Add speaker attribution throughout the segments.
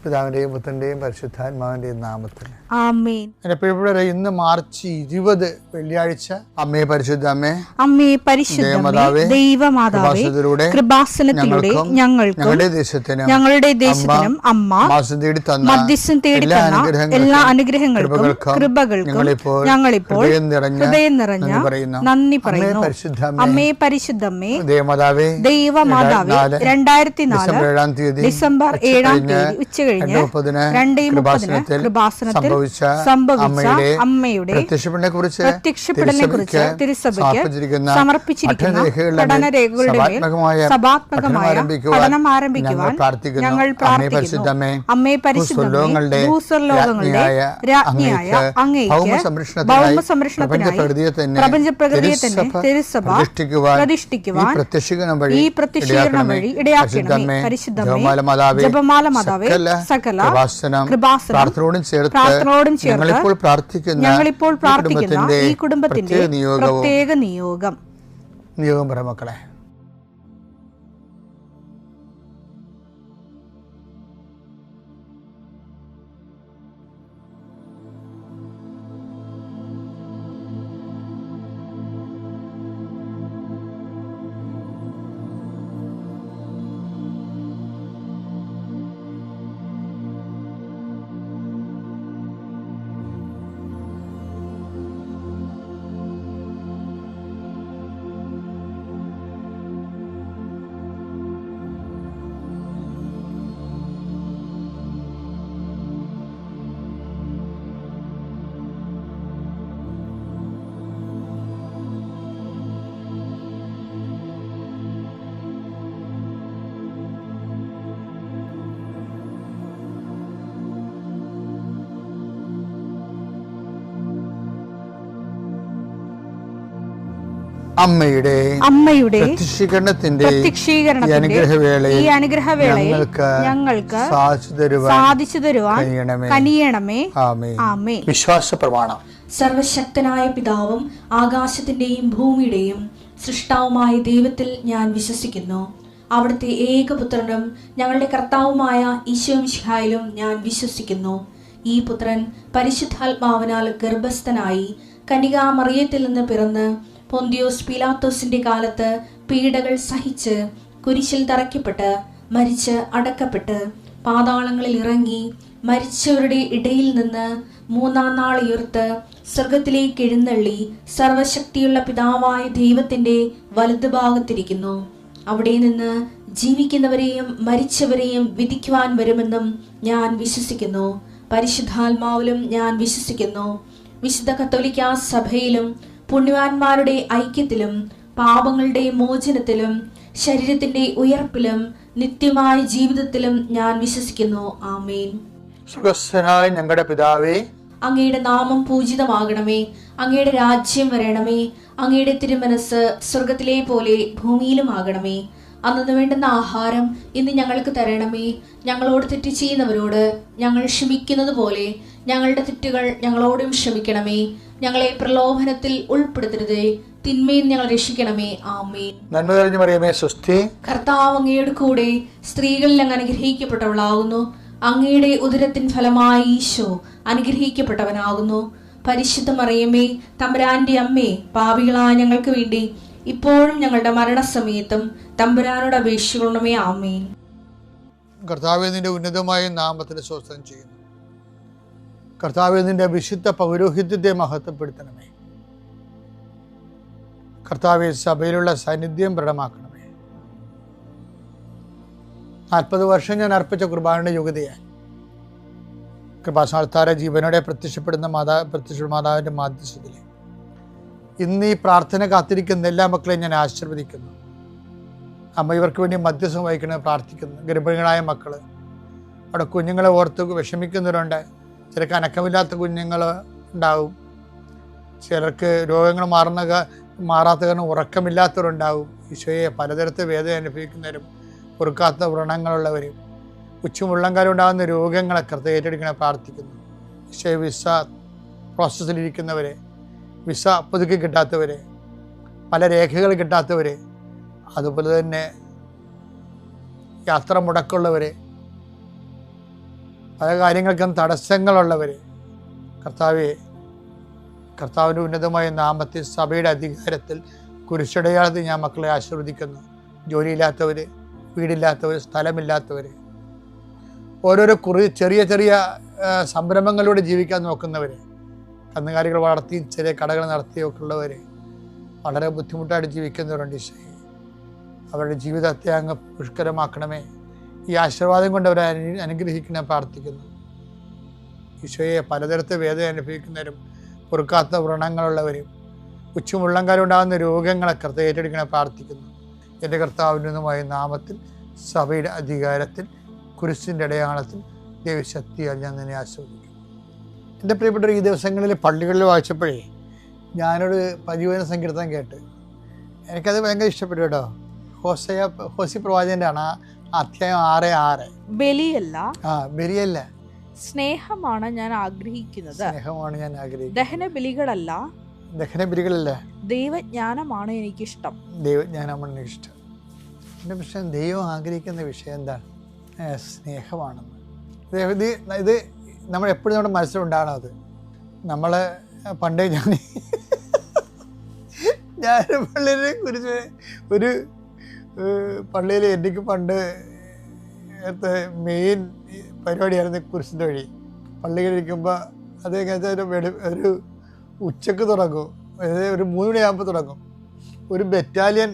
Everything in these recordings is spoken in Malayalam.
Speaker 1: പിതാവിൻ്റെയും പുത്രൻ്റെയും പരിശുദ്ധാത്മാവിൻ്റെയും നാമത്തിൽ
Speaker 2: ആമേൻ.
Speaker 1: എൻ്റെ പ്രിയപ്പെട്ടവരെ, ഇന്ന് മാർച്ച് 20 വെള്ളിയാഴ്ച. അമ്മേ പരിശുദ്ധ അമ്മേ,
Speaker 2: അമ്മേ പരിശുദ്ധമേ, ദൈവമാതാവേ, കൃപാസനത്തിലൂടെ ഞങ്ങൾക്കും ഞങ്ങളുടെ ദേശത്തിനും അമ്മ മധ്യസ്ഥം തേടി തന്ന എല്ലാ അനുഗ്രഹങ്ങൾക്കും കൃപകൾക്കും ഞങ്ങളിപ്പോൾ ഹൃദയം നിറഞ്ഞ നന്ദി പറയുന്നു. അമ്മേ പരിശുദ്ധമേ, ദൈവമാതാവേ, 2004 ഡിസംബർ 7 ഉച്ചകഴിഞ്ഞ് 2:30 കൃപാസനത്തിൽ സംഭവിച്ച അമ്മയുടെ പ്രത്യക്ഷപ്പെടലിനെ കുറിച്ച് തിരുസഭയ്ക്ക് സമർപ്പിച്ചിരിക്കുന്ന പഠനരേഖകളുടെ മേൽ സഭാത്മകമായ പഠനം ആരംഭിക്കുവാൻ ഞങ്ങൾ പ്രാർത്ഥിക്കുന്നു. അമ്മേ പരിശുദ്ധമേ, ഭൂസ്വർലോകങ്ങളുടെ രാജ്ഞിയായ അങ്ങേയ്ക്ക് ഭൗമസംരക്ഷണത്തിനായി പ്രപഞ്ചപ്രകൃതിയെ തന്നെ തിരുസഭ പ്രതിഷ്ഠിക്കുവാൻ ഈ പ്രത്യക്ഷീകരണം വഴി ഇടയാക്കണമേ. പരിശുദ്ധമേ, ജപമാല മാതാവേ, സകല കൃപാസനം പ്രാർത്ഥനയോടും ചേർത്ത് ഞങ്ങളിപ്പോൾ പ്രാർത്ഥിക്കുന്ന ഈ കുടുംബത്തിന്റെ പ്രത്യേക നിയോഗം
Speaker 1: പറ മക്കളെ. അമ്മയുടെ പ്രത്യക്ഷീകരണത്തിന്റെ ഈ അനുഗ്രഹവേളയിൽ ഞങ്ങൾക്ക് സാധിച്ചു തരുവാൻ കനിയണമേ. ആമേൻ. വിശ്വാസ പ്രമാണം.
Speaker 3: സർവശക്തനായ പിതാവും ആകാശത്തിന്റെയും ഭൂമിയുടെയും സൃഷ്ടാവുമായ ദൈവത്തിൽ ഞാൻ വിശ്വസിക്കുന്നു. അവിടുത്തെ ഏകപുത്രനും ഞങ്ങളുടെ കർത്താവുമായ ഈശോമിശിഹായിലും ഞാൻ വിശ്വസിക്കുന്നു. ഈ പുത്രൻ പരിശുദ്ധാത്മാവിനാൽ ഗർഭസ്ഥനായി കന്യകാമറിയത്തിൽ നിന്ന് പിറന്ന് പൊന്തിയോസ് പീലാത്തോസിന്റെ കാലത്ത് പീഡകൾ സഹിച്ച് കുരിശിൽ തറയ്ക്കപ്പെട്ട് മരിച്ച് അടക്കപ്പെട്ട് പാതാളങ്ങളിൽ ഇറങ്ങി മരിച്ചവരുടെ ഇടയിൽ നിന്ന് 3-ാം നാൾ ഉയർത്ത് സ്വർഗത്തിലേക്ക് എഴുന്നള്ളി സർവശക്തിയുള്ള പിതാവായ ദൈവത്തിന്റെ വലതുഭാഗത്തിരിക്കുന്നു. അവിടെ നിന്ന് ജീവിക്കുന്നവരെയും മരിച്ചവരെയും വിധിക്കുവാൻ വരുമെന്നും ഞാൻ വിശ്വസിക്കുന്നു. പരിശുദ്ധാത്മാവിലും ഞാൻ വിശ്വസിക്കുന്നു. വിശുദ്ധ കത്തോലിക്കാ സഭയിലും പുണ്യവാന്മാരുടെ ഐക്യത്തിലും പാപങ്ങളുടെ മോചനത്തിലും ശരീരത്തിന്റെ ഉയർപ്പിലും നിത്യമായ ജീവിതത്തിലും ഞാൻ വിശ്വസിക്കുന്നു. ആമേൻ.
Speaker 1: സ്വർഗ്ഗസ്ഥനായ ഞങ്ങളുടെ പിതാവേ,
Speaker 3: അങ്ങയുടെ നാമം പൂജിതമാകണമേ. അങ്ങയുടെ രാജ്യം വരണമേ. അങ്ങയുടെ തിരുമനസ് സ്വർഗത്തിലെ പോലെ ഭൂമിയിലും ആകണമേ. അന്നു വേണ്ടുന്ന ആഹാരം ഇന്ന് ഞങ്ങൾക്ക് തരണമേ. ഞങ്ങളോട് തെറ്റ് ചെയ്യുന്നവരോട് ഞങ്ങൾ ക്ഷമിക്കുന്നത് പോലെ ഞങ്ങളുടെ തെറ്റുകൾ ഞങ്ങളോടും ക്ഷമിക്കണമേ. ഞങ്ങളെ പ്രലോഭനത്തിൽ ഉൾപ്പെടുത്തരുതേ, തിന്മയിൽ ഞങ്ങൾ രക്ഷിക്കണമേ. ആമേൻ.
Speaker 1: നന്മ നിറഞ്ഞ മറിയമേ, സ്വസ്തി.
Speaker 3: കർത്താവ് അങ്ങയുടെ കൂടെ സ്ത്രീകളിൽ അങ്ങ് അനുഗ്രഹിക്കപ്പെട്ടവളാകുന്നു. അങ്ങയുടെ ഉദരത്തിൻ ഫലമായി ഈശോ അനുഗ്രഹിക്കപ്പെട്ടവനാകുന്നു. പരിശുദ്ധ മറിയമേ, തമ്പുരാന്റെ അമ്മേ, പാപികളായ ഞങ്ങൾക്ക് വേണ്ടി ഇപ്പോഴും ഞങ്ങളുടെ മരണസമയത്തും തമ്പുരാനോട് അപേക്ഷിക്കണമേ. ആമേൻ.
Speaker 1: കർത്താവേ, നിന്റെ ഉന്നതമായ നാമത്തിന് സ്തോത്രം ചെയ്യുന്നു. കർത്താവേ, നിന്റെ വിശുദ്ധ പൗരോഹിത്യത്തെ മഹത്വപ്പെടുത്തണമേ. കർത്താവേ, സഭയിലുള്ള സാന്നിധ്യം ദൃഢമാക്കണമേ. 40 വർഷം ഞാൻ അർപ്പിച്ച കുർബാനയുടെ യോഗ്യതയായി കൃപാസനത്താര ജീവനോടെ പ്രത്യക്ഷപ്പെടുന്ന മാതാവിന്റെ മാധ്യസ്ഥതയിൽ ഇന്ന് ഈ പ്രാർത്ഥന കാത്തിരിക്കുന്ന എല്ലാ മക്കളെയും ഞാൻ ആശീർവദിക്കുന്നു. അമ്മ ഇവർക്ക് വേണ്ടി മധ്യസ്ഥം വഹിക്കണമെന്ന് പ്രാർത്ഥിക്കുന്നു. ഗർഭിണികളായ മക്കൾ, അവിടെ കുഞ്ഞുങ്ങളെ ഓർത്ത് വിഷമിക്കുന്നവരുണ്ട്. ചിലർക്ക് അനക്കമില്ലാത്ത കുഞ്ഞുങ്ങൾ ഉണ്ടാവും. ചിലർക്ക് രോഗങ്ങൾ മാറാത്ത കാരണം ഉറക്കമില്ലാത്തവരുണ്ടാവും. ഈശോയെ, പലതരത്തിൽ വേദന അനുഭവിക്കുന്നവരും പൊറുക്കാത്ത വ്രണങ്ങളുള്ളവരും ഉച്ചമുള്ളങ്കാലം ഉണ്ടാകുന്ന രോഗങ്ങളൊക്കെ ഏറ്റെടുക്കണേ പ്രാർത്ഥിക്കുന്നു. ഈശോയെ, വിസ പ്രോസസ്സിലിരിക്കുന്നവരെ, വിസ പുതുക്കി കിട്ടാത്തവരെ, പല രേഖകൾ കിട്ടാത്തവരെ, അതുപോലെ തന്നെ യാത്ര മുടക്കമുള്ളവരെ, പല കാര്യങ്ങൾക്കും തടസ്സങ്ങളുള്ളവർ, കർത്താവിൻ്റെ ഉന്നതമായ നാമത്തിൽ സഭയുടെ അധികാരത്തിൽ കുരിശടയാളത്തിൽ ഞാൻ മക്കളെ ആശീർവദിക്കുന്നു. ജോലിയില്ലാത്തവർ, വീടില്ലാത്തവർ, സ്ഥലമില്ലാത്തവർ, ഓരോരോ ചെറിയ ചെറിയ സംരംഭങ്ങളിലൂടെ ജീവിക്കാൻ നോക്കുന്നവർ, കന്നുകാലികൾ വളർത്തിയും ചെറിയ കടകൾ നടത്തിയൊക്കെ ഉള്ളവർ, വളരെ ബുദ്ധിമുട്ടായിട്ട് ജീവിക്കുന്നവരുണ്ട്. ഈശോയെ, അവരുടെ ജീവിതത്തെ അങ്ങ് പുഷ്കരമാക്കണമേ. ഈ ആശീർവാദം കൊണ്ട് അവരെ അനുഗ്രഹിക്കണം പ്രാർത്ഥിക്കുന്നു. ഈശോയെ, പലതരത്തിൽ വേദന അനുഭവിക്കുന്നവരും പൊറുക്കാത്ത വ്രണങ്ങളുള്ളവരും ഉച്ചമുള്ളങ്കാലുണ്ടാകുന്ന രോഗങ്ങളൊക്കെ ഏറ്റെടുക്കണം പ്രാർത്ഥിക്കുന്നു. എൻ്റെ കർത്താവിനുമായ നാമത്തിൽ സഭയുടെ അധികാരത്തിൽ കുരിശിൻ്റെ അടയാളത്തിൽ ദൈവശക്തിയാൽ ഞാൻ നിന്നെ ആസ്വദിക്കും. എൻ്റെ പ്രിയപ്പെട്ടവർ, ഈ ദിവസങ്ങളിൽ പള്ളികളിൽ വായിച്ചപ്പോഴേ ഞാനൊരു പരിവർത്തന സങ്കീർത്തനം കേട്ട് എനിക്കത് ഭയങ്കര ഇഷ്ടപ്പെട്ടു കേട്ടോ. ഹോസി പ്രവാചകൻ്റെ ആണ് അധ്യായം 6:6. ബലിയല്ല,
Speaker 2: സ്നേഹമാണ് ഞാൻ ആഗ്രഹിക്കുന്നത്.
Speaker 1: ദഹനബലികളല്ല.
Speaker 2: ദൈവജ്ഞാനമാണ് എനിക്കിഷ്ടം.
Speaker 1: എൻ്റെ പ്രശ്നം, ദൈവം ആഗ്രഹിക്കുന്ന വിഷയം എന്താണ്? സ്നേഹമാണെന്ന്. ഇത് നമ്മൾ എപ്പോഴും നമ്മുടെ മനസ്സിലുണ്ടാകണം. അത് നമ്മൾ പണ്ടേ ഞാൻ പള്ളിയെ കുറിച്ച് ഒരു പള്ളിയിൽ എനിക്ക് പണ്ട് മെയിൻ പരിപാടിയായിരുന്നു കുരിശിൻ്റെ വഴി. പള്ളികളിരിക്കുമ്പോൾ അത് ഒരു ഉച്ചക്ക് തുടങ്ങും, അതായത് ഒരു 3 മണിയാകുമ്പോൾ തുടങ്ങും. ഒരു ബറ്റാലിയൻ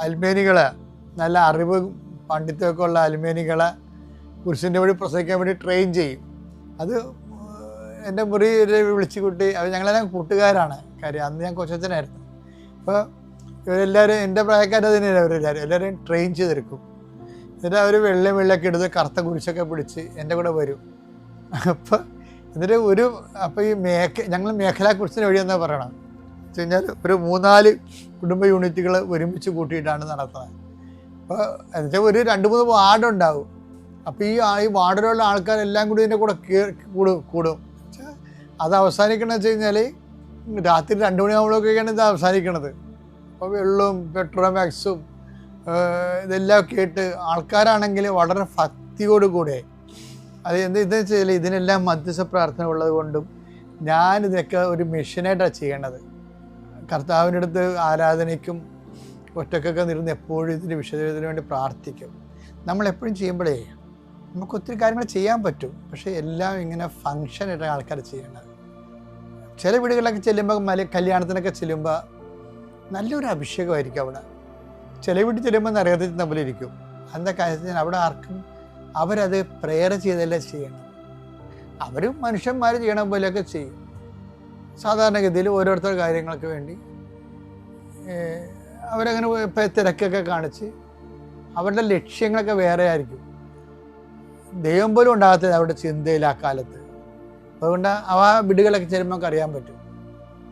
Speaker 1: അൽമേനികളെ, നല്ല അറിവ് പണ്ഡിത്യമൊക്കെ ഉള്ള അൽമേനികളെ കുരിശിൻ്റെ വഴി പ്രസംഗിക്കാൻ വേണ്ടി ട്രെയിൻ ചെയ്യും. അത് എൻ്റെ മുറിയിൽ വിളിച്ചു കൂട്ടി. അത് ഞങ്ങളെല്ലാം കൂട്ടുകാരാണ്. കാര്യം അന്ന് ഞാൻ കൊച്ചച്ഛനായിരുന്നു. അപ്പോൾ ഇവരെല്ലാവരും എൻ്റെ പ്രായക്കാർ തന്നെയാണ്. എല്ലാവരും ട്രെയിൻ ചെയ്തെടുക്കും. എന്നിട്ട് അവർ വെള്ളമൊക്കെ എടുത്ത് കറുത്ത കുരിശൊക്കെ പിടിച്ച് എൻ്റെ കൂടെ വരും. എന്നിട്ട് അപ്പോൾ ഈ ഞങ്ങൾ മേഖലാ കുരിശിന് വഴിയെന്നാണ് പറയണം. വെച്ച് കഴിഞ്ഞാൽ ഒരു 3-4 കുടുംബ യൂണിറ്റുകൾ ഒരുമിച്ച് കൂട്ടിയിട്ടാണ് നടത്തുന്നത്. അപ്പോൾ എന്നുവെച്ചാൽ ഒരു 2-3 വാർഡുണ്ടാവും. അപ്പോൾ ഈ വാർഡിലുള്ള ആൾക്കാരെല്ലാം കൂടി ഇതിൻ്റെ കൂടെ കൂടും. അത് അവസാനിക്കണമെന്ന് വെച്ച് കഴിഞ്ഞാൽ രാത്രി 2 മണിയാകുമ്പോഴൊക്കെയാണ് ഇത് അവസാനിക്കണത്. അപ്പോൾ വെള്ളവും പെട്രോമാക്സും ഇതെല്ലാം കേട്ട് ആൾക്കാരാണെങ്കിൽ വളരെ ഭക്തിയോടുകൂടെ അത് എന്താ വെച്ചാൽ ഇതിനെല്ലാം മധ്യസ്ഥ പ്രാർത്ഥന ഉള്ളത് കൊണ്ടും ഞാനിതൊക്കെ ഒരു മിഷനായിട്ടാണ് ചെയ്യേണ്ടത്. കർത്താവിൻ്റെ അടുത്ത് ആരാധനയ്ക്കും ഒറ്റക്കൊക്കെ നിർന്ന് എപ്പോഴും ഇതിൻ്റെ വിശദത്തിന് വേണ്ടി പ്രാർത്ഥിക്കും. നമ്മളെപ്പോഴും ചെയ്യുമ്പോഴേ നമുക്ക് ഒത്തിരി കാര്യങ്ങൾ ചെയ്യാൻ പറ്റും. പക്ഷേ എല്ലാം ഇങ്ങനെ ഫങ്ഷനായിട്ടാണ് ആൾക്കാർ ചെയ്യേണ്ടത്. ചില വീടുകളിലൊക്കെ ചെല്ലുമ്പോൾ കല്യാണത്തിനൊക്കെ ചെല്ലുമ്പോൾ നല്ലൊരു അഭിഷേകമായിരിക്കും അവിടെ. ചില വീട്ടിൽ ചെല്ലുമ്പോൾ നിറയത്തിൽ തമ്മിലിരിക്കും. എന്താ കാര്യത്തിൽ അവിടെ ആർക്കും അവരത് പ്രേയർ ചെയ്തല്ലേ ചെയ്യണം. അവർ മനുഷ്യന്മാർ ചെയ്യണ പോലെയൊക്കെ ചെയ്യും. സാധാരണഗതിയിൽ ഓരോരുത്തർ കാര്യങ്ങൾക്ക് വേണ്ടി അവരങ്ങനെ തിരക്കൊക്കെ കാണിച്ച് അവരുടെ ലക്ഷ്യങ്ങളൊക്കെ വേറെ ആയിരിക്കും. ദൈവം പോലും ഉണ്ടാകത്തില്ല അവരുടെ ചിന്തയിൽ ആ കാലത്ത്. അതുകൊണ്ട് ആ വീടുകളൊക്കെ ചെല്ലുമ്പോൾ നമുക്ക് അറിയാൻ പറ്റും.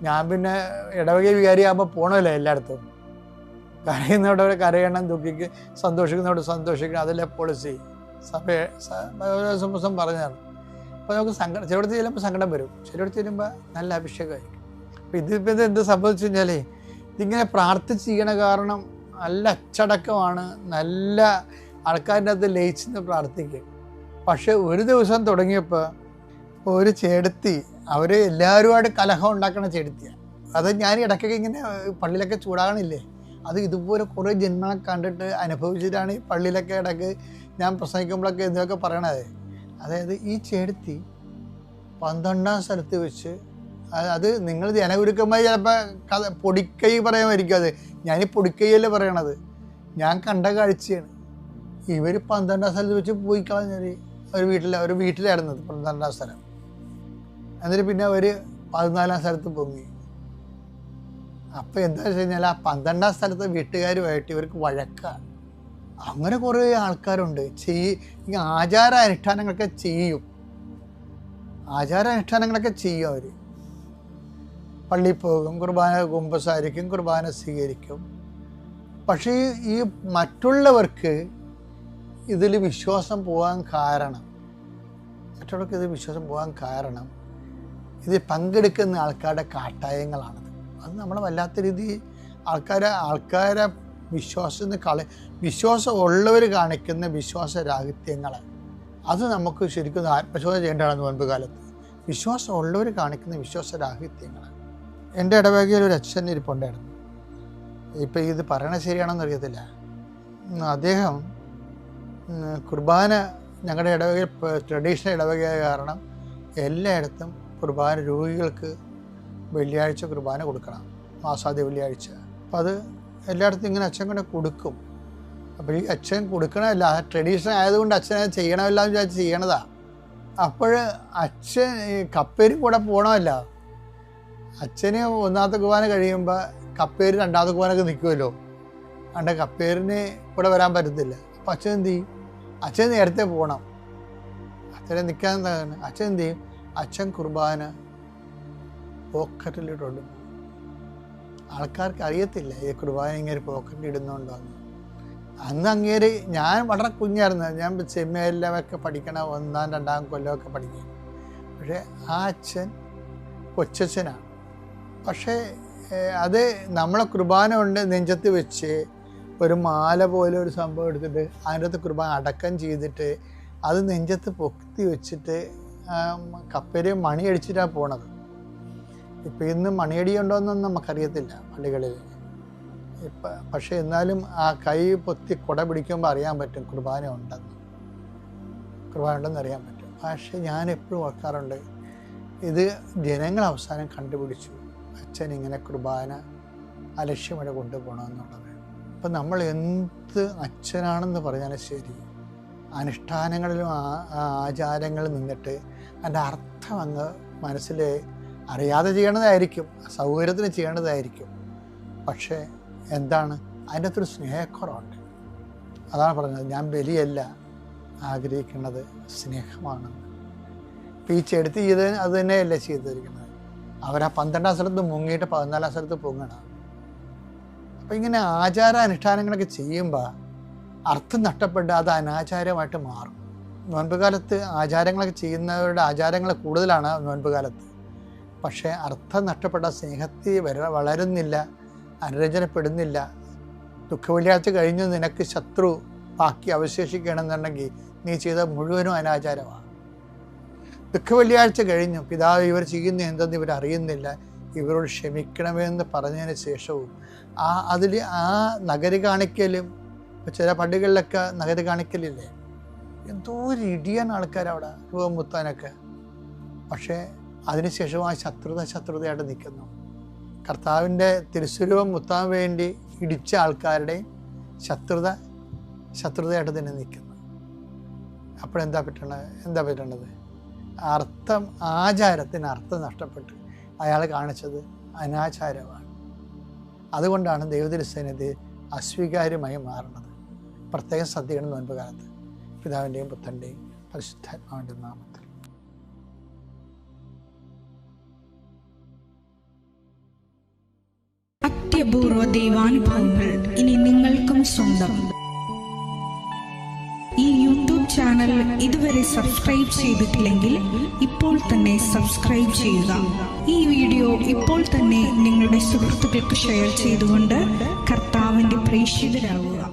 Speaker 1: ഞാൻ പിന്നെ ഇടവക വികാരിയാകുമ്പോൾ പോകണമല്ലോ എല്ലായിടത്തും. കരയുന്നവിടെ കരയണം, ദുഃഖിക്ക് സന്തോഷിക്കുന്നവിടെ സന്തോഷിക്കണം. അതല്ലേ പോളിസി. ദിവസം പറഞ്ഞതാണ്. അപ്പോൾ നമുക്ക് ചിലയിടത്ത് ചെല്ലുമ്പോൾ സങ്കടം വരും, ചിലയിടത്ത് ചെല്ലുമ്പോൾ നല്ല അഭിഷേകമായിരിക്കും. അപ്പോൾ ഇതിപ്പോൾ എന്ത് സംഭവിച്ചു കഴിഞ്ഞാൽ ഇതിങ്ങനെ പ്രാർത്ഥിച്ച് ചെയ്യണ കാരണം നല്ല അച്ചടക്കമാണ്, നല്ല ആൾക്കാരുടെ അകത്ത് ലയിച്ചെന്ന് പ്രാർത്ഥിക്കും. പക്ഷെ ഒരു ദിവസം തുടങ്ങിയപ്പോൾ ഒരു ചേടത്തി, അവർ എല്ലാവരുമായിട്ട് കലഹം ഉണ്ടാക്കണ ചേടത്തിയാണ്. അത് ഞാൻ ഇടയ്ക്കൊക്കെ ഇങ്ങനെ പള്ളിയിലൊക്കെ ചൂടാകണില്ലേ, അത് ഇതുപോലെ കുറേ ജന്മങ്ങളെ കണ്ടിട്ട് അനുഭവിച്ചിട്ടാണ് ഈ പള്ളിയിലൊക്കെ ഇടയ്ക്ക് ഞാൻ പ്രസംഗിക്കുമ്പോഴൊക്കെ എന്തൊക്കെ പറയണത്. അതായത് ഈ ചേടത്തി 12ാം സ്ഥലത്ത് വെച്ച്, അത് നിങ്ങൾ ജനഗുരുക്കന്മാർ ചിലപ്പോൾ പൊടിക്കൈ പറയാമായിരിക്കും. അത് ഞാനീ പൊടിക്കൈയല്ലേ പറയണത്, ഞാൻ കണ്ട കാഴ്ചയാണ്. ഇവർ 12ാം സ്ഥലത്ത് വെച്ച് പോയി കളഞ്ഞത്. ഒരു വീട്ടിലായിരുന്നത് 12ാം സ്ഥലം. എന്നിട്ട് പിന്നെ അവർ 14ാം സ്ഥലത്ത് പൊങ്ങി. അപ്പോൾ എന്താ വെച്ച് കഴിഞ്ഞാൽ ആ 12ാം സ്ഥലത്തെ വീട്ടുകാരുമായിട്ട് ഇവർക്ക് വഴക്കാണ്. അങ്ങനെ കുറേ ആൾക്കാരുണ്ട്. ഈ ആചാരാനുഷ്ഠാനങ്ങളൊക്കെ ചെയ്യും. അവർ പള്ളിയിൽ പോകും, കുർബാന കുമ്പസാരിക്കും, കുർബാന സ്വീകരിക്കും. പക്ഷേ ഈ മറ്റുള്ളവർക്ക് ഇതിൽ വിശ്വാസം പോകാൻ കാരണം ഇത് പങ്കെടുക്കുന്ന ആൾക്കാരുടെ കാട്ടായങ്ങളാണത്. അത് നമ്മളെ വല്ലാത്ത രീതിയിൽ ആൾക്കാരെ വിശ്വാസം ഉള്ളവർ കാണിക്കുന്ന വിശ്വാസരാഹിത്യങ്ങളെ അത് നമുക്ക് ശരിക്കും ആത്മശോധന ചെയ്യേണ്ടതാണ് നോൻപ് കാലത്ത്. വിശ്വാസം ഉള്ളവർ കാണിക്കുന്ന വിശ്വാസരാഹിത്യങ്ങൾ. എൻ്റെ ഇടവകയിൽ ഒരു അച്ഛൻ ഇരിപ്പുണ്ടായിരുന്നു. ഇപ്പം ഇത് പറയണത് ശരിയാണെന്ന് അറിയത്തില്ല. അദ്ദേഹം കുർബാന ഞങ്ങളുടെ ഇടവകയിൽ ട്രഡീഷണൽ ഇടവകയായ കാരണം എല്ലായിടത്തും കുർബാന രോഗികൾക്ക് വെള്ളിയാഴ്ച കുർബാന കൊടുക്കണം, മാസാദ്യ വെള്ളിയാഴ്ച. അപ്പം അത് എല്ലായിടത്തും ഇങ്ങനെ അച്ഛൻ കൂടെ കൊടുക്കും. അപ്പോൾ ഈ അച്ഛൻ കൊടുക്കണമല്ല, ട്രഡീഷണൽ ആയതുകൊണ്ട് അച്ഛനത് ചെയ്യണമല്ല എന്ന് വിചാരിച്ച് ചെയ്യണതാണ്. അപ്പോൾ അച്ഛൻ ഈ കപ്പേരും കൂടെ പോകണമല്ല. അച്ഛന് ഒന്നാമത്തെ കുർബാന കഴിയുമ്പോൾ കപ്പേര് രണ്ടാമത്തെ കുർബാനൊക്കെ നിൽക്കുമല്ലോ, അതുകൊണ്ട് കപ്പേരിന് കൂടെ വരാൻ പറ്റത്തില്ല. അപ്പം അച്ഛൻ എന്ത് ചെയ്യും? അച്ഛൻ നേരത്തെ പോകണം. അച്ഛനെ നിൽക്കാൻ എന്താണ്? അച്ഛൻ എന്ത് ചെയ്യും? അച്ഛൻ കുർബാന പോക്കറ്റിലിട്ടുണ്ട്. ആൾക്കാർക്ക് അറിയത്തില്ല ഈ കുർബാന ഇങ്ങനെ പോക്കറ്റിൽ ഇടുന്നുണ്ടോന്ന്. അന്ന് അങ്ങേര്, ഞാൻ വളരെ കുഞ്ഞായിരുന്നു, ഞാൻ സെമിനാരിലൊക്കെ പഠിക്കണ 1ാം 2ാം കൊല്ലമൊക്കെ പഠിക്കും. പക്ഷേ ആ അച്ഛൻ കൊച്ചച്ഛനാണ്. പക്ഷേ അത് നമ്മളെ കുർബാന കൊണ്ട് നെഞ്ചത്ത് വെച്ച് ഒരു മാല പോലെ ഒരു സംഭവം എടുത്തിട്ട് അതിൻ്റെ അകത്ത് കുർബാന അടക്കം ചെയ്തിട്ട് അത് നെഞ്ചത്ത് പൊത്തി വെച്ചിട്ട് കപ്പേര് മണി അടിച്ചിട്ടാണ് പോണത്. ഇപ്പം ഇന്ന് മണിയടി ഉണ്ടോയെന്നൊന്നും നമുക്കറിയത്തില്ല പള്ളികളിൽ. പക്ഷെ എന്നാലും ആ കൈ പൊത്തി കുട പിടിക്കുമ്പോൾ അറിയാൻ പറ്റും കുർബാന ഉണ്ടെന്ന് അറിയാൻ പറ്റും. പക്ഷെ ഞാൻ എപ്പോഴും ഓർക്കാറുണ്ട്, ഇത് ജനങ്ങൾ അവസാനം കണ്ടുപിടിച്ചു അച്ഛൻ ഇങ്ങനെ കുർബാന അലക്ഷ്യമായിട്ട് കൊണ്ടുപോകണമെന്നുള്ളത്. അപ്പം നമ്മൾ എന്ത് അച്ഛനാണെന്ന് പറഞ്ഞാലും ശരി, അനുഷ്ഠാനങ്ങളിലും ആചാരങ്ങളിൽ നിന്നിട്ട് അതിൻ്റെ അർത്ഥം അങ്ങ് മനസ്സിൽ അറിയാതെ ചെയ്യണതായിരിക്കും, സൗകര്യത്തിന് ചെയ്യേണ്ടതായിരിക്കും. പക്ഷേ എന്താണ് അതിൻ്റെ അകത്തൊരു സ്നേഹക്കുറവുണ്ട്. അതാണ് പറഞ്ഞത്, ഞാൻ ബലിയല്ല ആഗ്രഹിക്കുന്നത്, സ്നേഹമാണെന്ന്. ഇപ്പം ഈ ചെടുത്ത് ചെയ്ത് അത് തന്നെയല്ലേ ചെയ്തിരിക്കുന്നത്. അവരാ 12ാം സ്ഥലത്ത് മുങ്ങിയിട്ട് 14ാം സ്ഥലത്ത് പൊങ്ങണം. അപ്പം ഇങ്ങനെ ആചാരാനുഷ്ഠാനങ്ങളൊക്കെ ചെയ്യുമ്പോൾ അർത്ഥം നഷ്ടപ്പെട്ട് അത് അനാചാരമായിട്ട് മാറും. നോൻപ് കാലത്ത് ആചാരങ്ങളൊക്കെ ചെയ്യുന്നവരുടെ ആചാരങ്ങൾ കൂടുതലാണ് നോൻപ് കാലത്ത്. പക്ഷേ അർത്ഥം നഷ്ടപ്പെട്ട സ്നേഹത്തിൽ വളരുന്നില്ല, അനുരഞ്ജനപ്പെടുന്നില്ല. ദുഃഖവെള്ളിയാഴ്ച കഴിഞ്ഞ് നിനക്ക് ശത്രു ബാക്കി അവശേഷിക്കണമെന്നുണ്ടെങ്കിൽ നീ ചെയ്ത മുഴുവനും അനാചാരമാണ്. ദുഃഖവെള്ളിയാഴ്ച കഴിഞ്ഞു, പിതാവ് ഇവർ ചെയ്യുന്ന എന്തെന്ന് ഇവരറിയുന്നില്ല, ഇവരോട് ക്ഷമിക്കണമെന്ന് പറഞ്ഞതിന് ശേഷവും അതിൽ ആ നഗരി കാണിക്കലും, ഇപ്പോൾ ചില പള്ളികളിലൊക്കെ നഗരി കാണിക്കലില്ലേ, എന്തോ ഒരു ഇടിയാണ് ആൾക്കാരവിടെ രൂപം മുത്താനൊക്കെ. പക്ഷേ അതിനുശേഷം ആ ശത്രുതയായിട്ട് നിൽക്കുന്നു. കർത്താവിൻ്റെ തിരുസ്വരൂപം മുത്താൻ വേണ്ടി ഇടിച്ച ആൾക്കാരുടെയും ശത്രുതയായിട്ട് തന്നെ നിൽക്കുന്നു. അപ്പോഴെന്താ പറ്റേണ്ടത്? അർത്ഥം, ആചാരത്തിന് അർത്ഥം നഷ്ടപ്പെട്ട് അയാൾ കാണിച്ചത് അനാചാരമാണ്. അതുകൊണ്ടാണ് ദൈവതിരുസന്നിധി അസ്വീകാര്യമായി മാറുന്നത്. പ്രത്യേകം ശ്രദ്ധിക്കണം നോൻപ് കാലത്ത്. പിതാവിൻ്റെയും പുത്രൻ്റെയും പരിശുദ്ധാത്മാവിൻ്റെ നാമത്തിൽ.
Speaker 4: അത്യപൂർവ ദൈവാനുഭവങ്ങൾ ഇനി നിങ്ങൾക്കും സ്വന്തം. ഈ യൂട്യൂബ് ചാനൽ ഇതുവരെ സബ്സ്ക്രൈബ് ചെയ്തിട്ടില്ലെങ്കിൽ ഇപ്പോൾ തന്നെ സബ്സ്ക്രൈബ് ചെയ്യുക. ഈ വീഡിയോ ഇപ്പോൾ തന്നെ നിങ്ങളുടെ സുഹൃത്തുക്കൾക്ക് ഷെയർ ചെയ്തുകൊണ്ട് കർത്താവിൻ്റെ പ്രേക്ഷിതരാകുക.